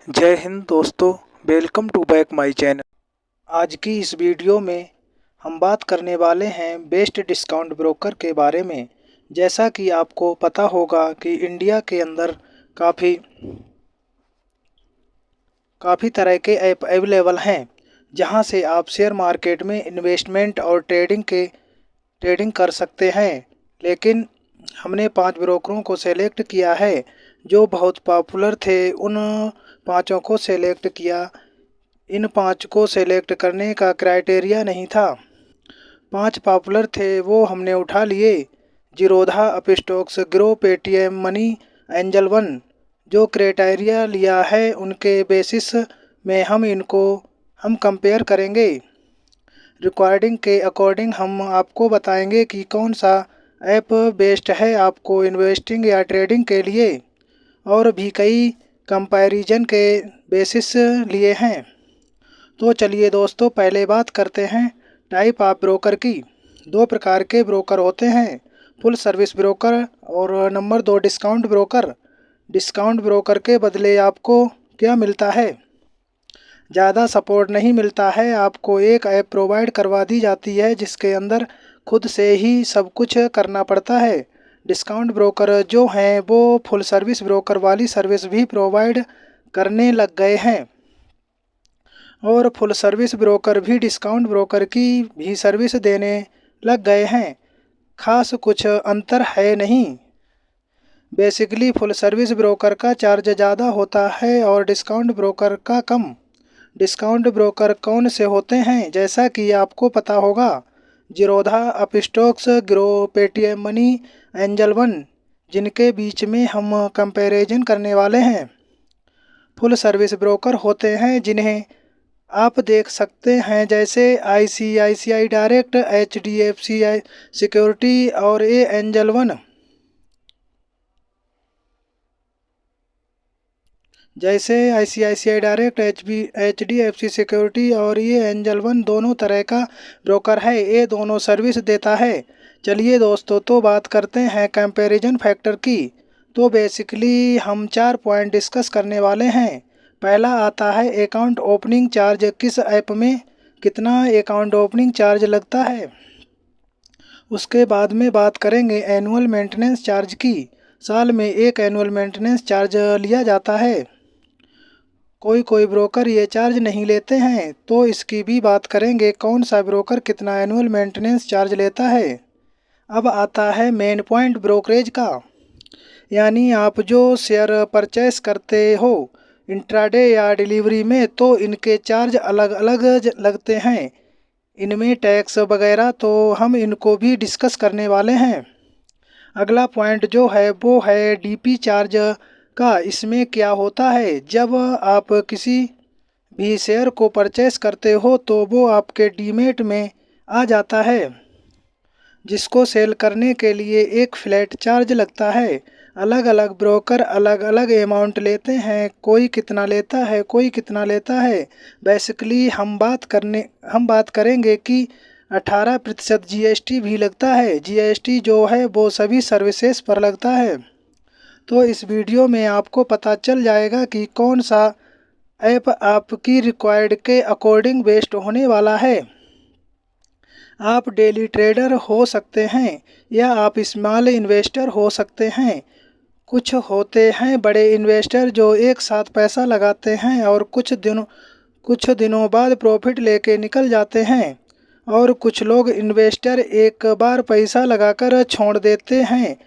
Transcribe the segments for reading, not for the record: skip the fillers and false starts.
जय हिंद दोस्तों। Welcome to back my channel. आज की इस वीडियो में हम बात करने वाले हैं बेस्ट डिस्काउंट ब्रोकर के बारे में। जैसा कि आपको पता होगा कि इंडिया के अंदर काफ़ी तरह के ऐप अवेलेबल हैं, जहां से आप शेयर मार्केट में इन्वेस्टमेंट और ट्रेडिंग कर सकते हैं। लेकिन हमने 5 ब्रोकरों को सेलेक्ट किया है जो बहुत पॉपुलर थे। उन पाँचों को सेलेक्ट किया। इन 5 को सेलेक्ट करने का क्राइटेरिया नहीं था। 5 पॉपुलर थे वो हमने उठा लिए। Zerodha, Upstox, grow, Paytm money, angel one. जो क्राइटेरिया लिया है उनके बेसिस में हम कंपेयर करेंगे। रिकॉर्डिंग के अकॉर्डिंग हम आपको बताएंगे कि कौन सा ऐप बेस्ट है आपको इन्वेस्टिंग या ट्रेडिंग के लिए, और भी कई कंपैरिजन के बेसिस लिए हैं। तो चलिए दोस्तों, पहले बात करते हैं टाइप ऑफ ब्रोकर की। 2 प्रकार के ब्रोकर होते हैं, फुल सर्विस ब्रोकर और number 2 discount broker. Discount broker के बदले आपको क्या मिलता है? ज़्यादा सपोर्ट नहीं मिलता है। आपको एक ऐप प्रोवाइड करवा दी जाती है जिसके अंदर खुद से ही सब कुछ करना पड़ता है। डिस्काउंट ब्रोकर जो हैं वो फुल सर्विस ब्रोकर वाली सर्विस भी प्रोवाइड करने लग गए हैं, और फुल सर्विस ब्रोकर भी डिस्काउंट ब्रोकर की भी सर्विस देने लग गए हैं। खास कुछ अंतर है नहीं। बेसिकली फुल सर्विस ब्रोकर का चार्ज ज़्यादा होता है और डिस्काउंट ब्रोकर का कम। डिस्काउंट ब्रोकर कौन से होते हैं? जैसा कि आपको पता होगा, Zerodha, Upstox, grow, Paytm money, angel one, जिनके बीच में हम कंपैरिजन करने वाले हैं। फुल सर्विस ब्रोकर होते हैं जिन्हें आप देख सकते हैं, जैसे आईसीआईसीआई डायरेक्ट, एचडीएफसी सिक्योरिटी और ये एंजल वन। जैसे आईसीआईसीआई डायरेक्ट, एचडीएफसी सिक्योरिटी और ये एंजल वन दोनों तरह का ब्रोकर है। ये दोनों सर्विस देता है। चलिए दोस्तों, तो बात करते हैं कंपैरिजन फैक्टर की। तो बेसिकली हम 4 पॉइंट डिस्कस करने वाले हैं। पहला आता है अकाउंट ओपनिंग चार्ज। किस ऐप में कितना अकाउंट ओपनिंग चार्ज लगता है। उसके बाद में बात करेंगे एनुअल मेंटेनेंस चार्ज की। साल में एक एनुअल मेंटेनेंस चार्ज लिया जाता है। कोई ब्रोकर ये चार्ज नहीं लेते हैं, तो इसकी भी बात करेंगे कौन सा ब्रोकर कितना एनुअल मेंटेनेंस चार्ज लेता है। अब आता है मेन पॉइंट ब्रोकरेज का, यानी आप जो शेयर परचेस करते हो इंट्राडे या डिलीवरी में, तो इनके चार्ज अलग अलग लगते हैं। इनमें टैक्स वगैरह, तो हम इनको भी डिस्कस करने वाले हैं। अगला पॉइंट जो है वो है डीपी चार्ज का। इसमें क्या होता है, जब आप किसी भी शेयर को परचेस करते हो तो वो आपके डीमेट में आ जाता है, जिसको सेल करने के लिए एक फ्लैट चार्ज लगता है। अलग अलग ब्रोकर अलग अलग अमाउंट लेते हैं, कोई कितना लेता है, कोई कितना लेता है। बेसिकली हम बात करेंगे कि 18% जीएसटी भी लगता है। जीएसटी जो है वो सभी सर्विसेज पर लगता है। तो इस वीडियो में आपको पता चल जाएगा कि कौन सा ऐप आपकी रिक्वायर्ड के अकॉर्डिंग बेस्ट होने वाला है। आप डेली ट्रेडर हो सकते हैं या आप स्मॉल इन्वेस्टर हो सकते हैं। कुछ होते हैं बड़े इन्वेस्टर जो एक साथ पैसा लगाते हैं और कुछ दिनों बाद प्रॉफिट लेके निकल जाते हैं, और कुछ लोग इन्वेस्टर एक बार पैसा लगाकर छोड़ देते हैं।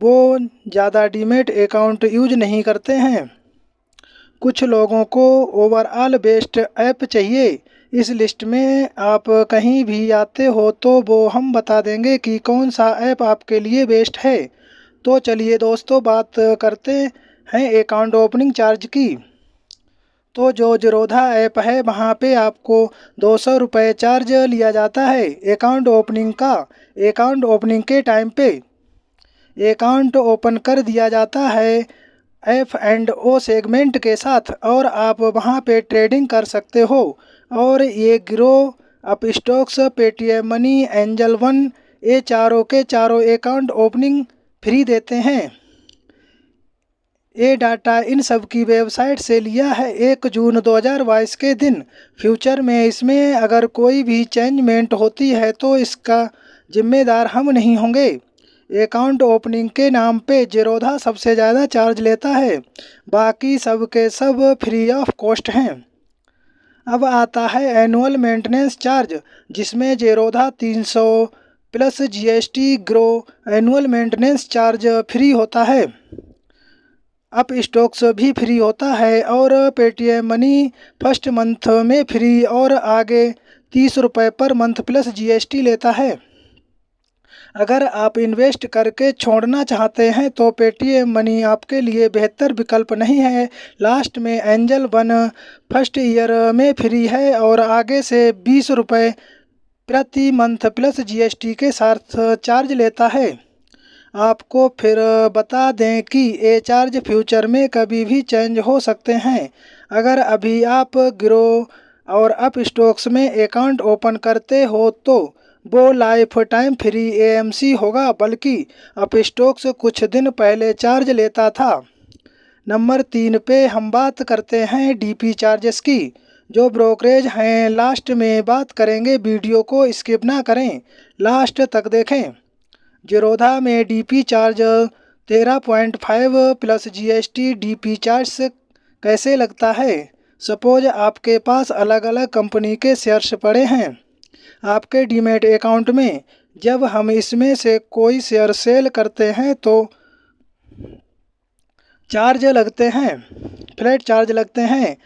वो ज़्यादा डीमेट अकाउंट यूज नहीं करते हैं। कुछ लोगों को ओवरऑल बेस्ट ऐप चाहिए। इस लिस्ट में आप कहीं भी आते हो तो वो हम बता देंगे कि कौन सा ऐप आपके लिए बेस्ट है। तो चलिए दोस्तों, बात करते हैं अकाउंट ओपनिंग चार्ज की। तो जो जीरोधा ऐप है वहाँ पे आपको 200 रुपये चार्ज लिया जाता है अकाउंट ओपनिंग का। अकाउंट ओपनिंग के टाइम पे अकाउंट ओपन कर दिया जाता है F&O सेगमेंट के साथ, और आप वहाँ पे ट्रेडिंग कर सकते हो। और ये grow, Upstox, Paytm money, angel one, ये चारों के चारों अकाउंट ओपनिंग फ्री देते हैं। ये डाटा इन सब की वेबसाइट से लिया है 1 जून 2022 के दिन। फ्यूचर में इसमें अगर कोई भी चेंजमेंट होती है तो इसका जिम्मेदार हम नहीं होंगे। अकाउंट ओपनिंग के नाम पे ज़ीरोधा सबसे ज़्यादा चार्ज लेता है, बाकी सब के सब फ्री ऑफ कॉस्ट हैं। अब आता है एनुअल मेंटेनेंस चार्ज, जिसमें Zerodha 300 plus GST grow annual maintenance charge free होता है। अप स्टॉक्स भी फ्री होता है और पेटीएम मनी फर्स्ट मंथ में फ्री और आगे 30 रुपये पर मंथ प्लस जीएसटी लेता है। अगर आप इन्वेस्ट करके छोड़ना चाहते हैं तो पेटीएम मनी आपके लिए बेहतर विकल्प नहीं है। लास्ट में एंजल वन फर्स्ट ईयर में फ्री है और आगे से 20 रुपये प्रति मंथ प्लस जीएसटी के साथ चार्ज लेता है। आपको फिर बता दें कि ये चार्ज फ्यूचर में कभी भी चेंज हो सकते हैं। अगर अभी आप ग्रो और अप स्टॉक्स में अकाउंट ओपन करते हो तो वो लाइफ टाइम फ्री एएमसी होगा, बल्कि अप स्टॉक्स कुछ दिन पहले चार्ज लेता था। नंबर 3 पे हम बात करते हैं डीपी चार्जेस की, जो ब्रोकरेज हैं। लास्ट में बात करेंगे, वीडियो को स्किप ना करें, लास्ट तक देखें। ज़ीरोधा में DP charge 13.5 plus GST DP charge कैसे लगता है। सपोज आपके पास अलग अलग कंपनी के शेयर्स पड़े हैं आपके डीमैट अकाउंट में। जब हम इसमें से कोई शेयर सेल करते हैं तो चार्ज लगते हैं, फ्लैट चार्ज लगते हैं।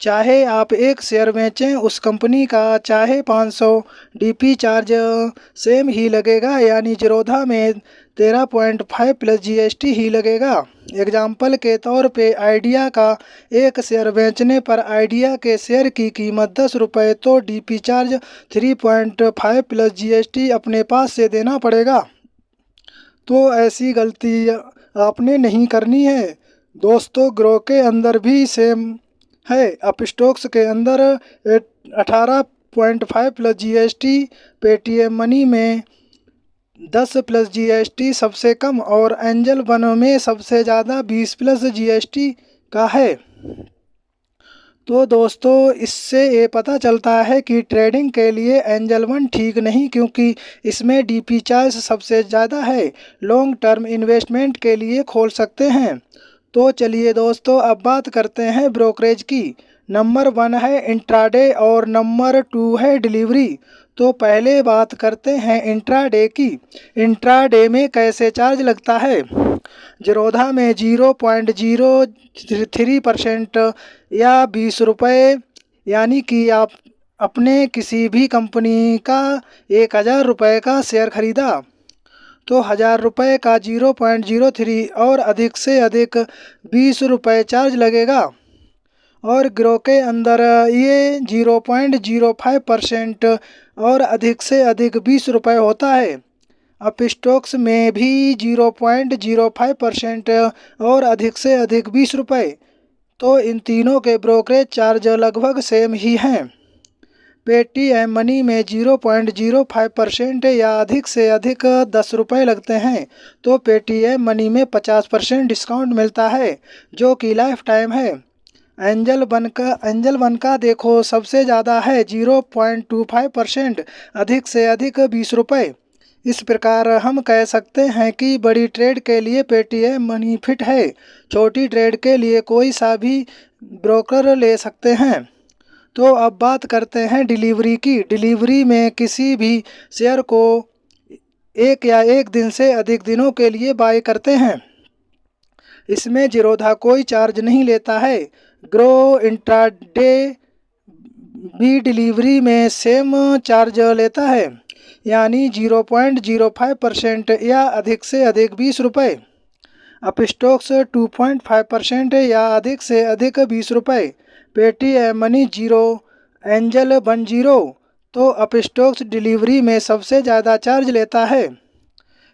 चाहे आप एक शेयर बेचें उस कंपनी का, चाहे 500 डीपी चार्ज सेम ही लगेगा, यानी ज़ीरोधा में 13.5 प्लस जीएसटी ही लगेगा। एग्जाम्पल के तौर पे आइडिया का एक शेयर बेचने पर आइडिया के शेयर की कीमत 10 रुपये, तो डीपी चार्ज 3.5 प्लस जीएसटी अपने पास से देना पड़ेगा। तो ऐसी गलती आपने नहीं करनी है दोस्तों। ग्रो के अंदर भी सेम है। अप स्टॉक्स के अंदर 18.5 प्लस जीएसटी, पेटीएम मनी में 10 प्लस जीएसटी सबसे कम और एंजल वन में सबसे ज़्यादा 20 प्लस जीएसटी का है। तो दोस्तों, इससे ये पता चलता है कि ट्रेडिंग के लिए एंजल वन ठीक नहीं, क्योंकि इसमें डीपी चार्ज सबसे ज़्यादा है। लॉन्ग टर्म इन्वेस्टमेंट के लिए खोल सकते हैं। तो चलिए दोस्तों, अब बात करते हैं ब्रोकरेज की। नंबर 1 है इंट्राडे और नंबर 2 है डिलीवरी। तो पहले बात करते हैं इंट्राडे की। इंट्राडे में कैसे चार्ज लगता है। ज़ीरोधा में 0.03% या 20 रुपये, यानी कि आप अपने किसी भी कंपनी का 1000 रुपये का शेयर खरीदा तो 1000 रुपये का 0.03 और अधिक से अधिक 20 रुपये चार्ज लगेगा। और ग्रो के अंदर ये 0.05% और अधिक से अधिक 20 रुपये होता है। अप स्टॉक्स में भी 0.05% और अधिक से अधिक 20 रुपये। तो इन तीनों के ब्रोकरेज चार्ज लगभग सेम ही हैं। पेटीएम मनी में 0.05% या अधिक से अधिक 10 रुपये लगते हैं। तो पेटीएम मनी में 50% डिस्काउंट मिलता है, जो कि लाइफ टाइम है। एंजल वन का देखो सबसे ज़्यादा है 0.25%, अधिक से अधिक 20 रुपये। इस प्रकार हम कह सकते हैं कि बड़ी ट्रेड के लिए पेटीएम मनी फिट है, छोटी ट्रेड के लिए कोई सा भी ब्रोकर ले सकते हैं। तो अब बात करते हैं डिलीवरी की। डिलीवरी में किसी भी शेयर को एक या एक दिन से अधिक दिनों के लिए बाय करते हैं। इसमें ज़ीरोधा कोई चार्ज नहीं लेता है। ग्रो इंट्राडे भी डिलीवरी में सेम चार्ज लेता है, यानी 0.05% या अधिक से अधिक 20 रुपये। अप स्टॉक्स 2.5% या अधिक से अधिक 20 रुपये। Paytm money 0, angel one 0। तो अप स्टॉक्स डिलीवरी में सबसे ज़्यादा चार्ज लेता है।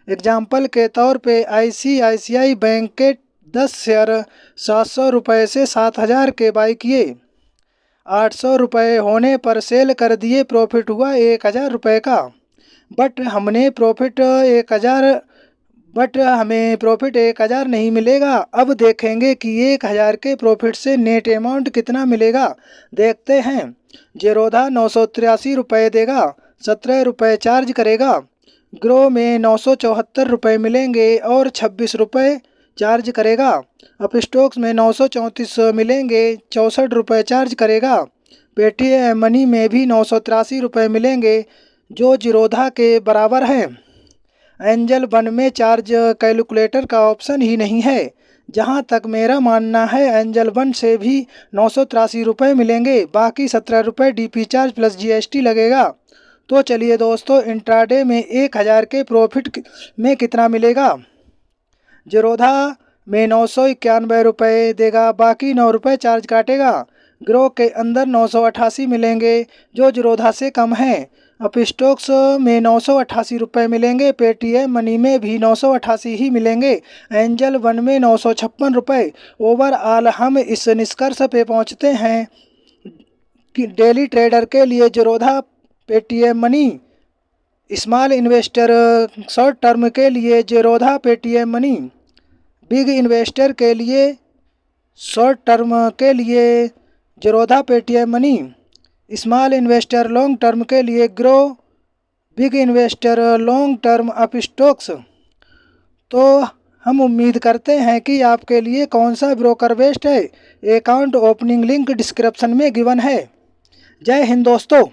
एग्जाम्पल के तौर पे आईसीआईसीआई बैंक के 10 शेयर 700 रुपये से 7000 के बाई किए, 800 रुपये होने पर सेल कर दिए, प्रॉफिट हुआ 1000 रुपये का। बट हमने प्रॉफिट 1000 बट हमें प्रॉफिट 1000 नहीं मिलेगा। अब देखेंगे कि 1000 के प्रॉफिट से नेट अमाउंट कितना मिलेगा। देखते हैं। जीरोधा 983 रुपये देगा, 17 रुपये चार्ज करेगा। ग्रो में 974 रुपये मिलेंगे और 26 रुपये चार्ज करेगा। अपस्टॉक्स में 934 मिलेंगे, 64 रुपये चार्ज करेगा। पेटीएम मनी में भी 983 रुपये मिलेंगे जो जीरोधा के बराबर है। एंजल वन में चार्ज कैलकुलेटर का ऑप्शन ही नहीं है। जहां तक मेरा मानना है एंजल वन से भी 983 रुपये मिलेंगे, बाकी 17 रुपये डीपी चार्ज प्लस जीएसटी लगेगा। तो चलिए दोस्तों, इंट्राडे में 1000 के प्रॉफिट में कितना मिलेगा। जीरोधा में 991 रुपये देगा, बाकी 9 रुपये चार्ज काटेगा। ग्रो के अंदर 988 मिलेंगे जो जीरोधा से कम है। अपस्टॉक्स में 988 रुपये मिलेंगे, पेटीएम मनी में भी 988 ही मिलेंगे, एंजल वन में 956 रुपये। ओवरऑल हम इस निष्कर्ष पे पहुंचते हैं कि डेली ट्रेडर के लिए Zerodha, Paytm money, small investor short term के लिए Zerodha Paytm money, big investor के लिए शॉर्ट टर्म के लिए Zerodha Paytm money, small investor long term के लिए grow, big investor long term Upstox. तो हम उम्मीद करते हैं कि आपके लिए कौन सा ब्रोकर बेस्ट है। अकाउंट ओपनिंग लिंक डिस्क्रिप्शन में गिवन है। जय हिंद दोस्तों।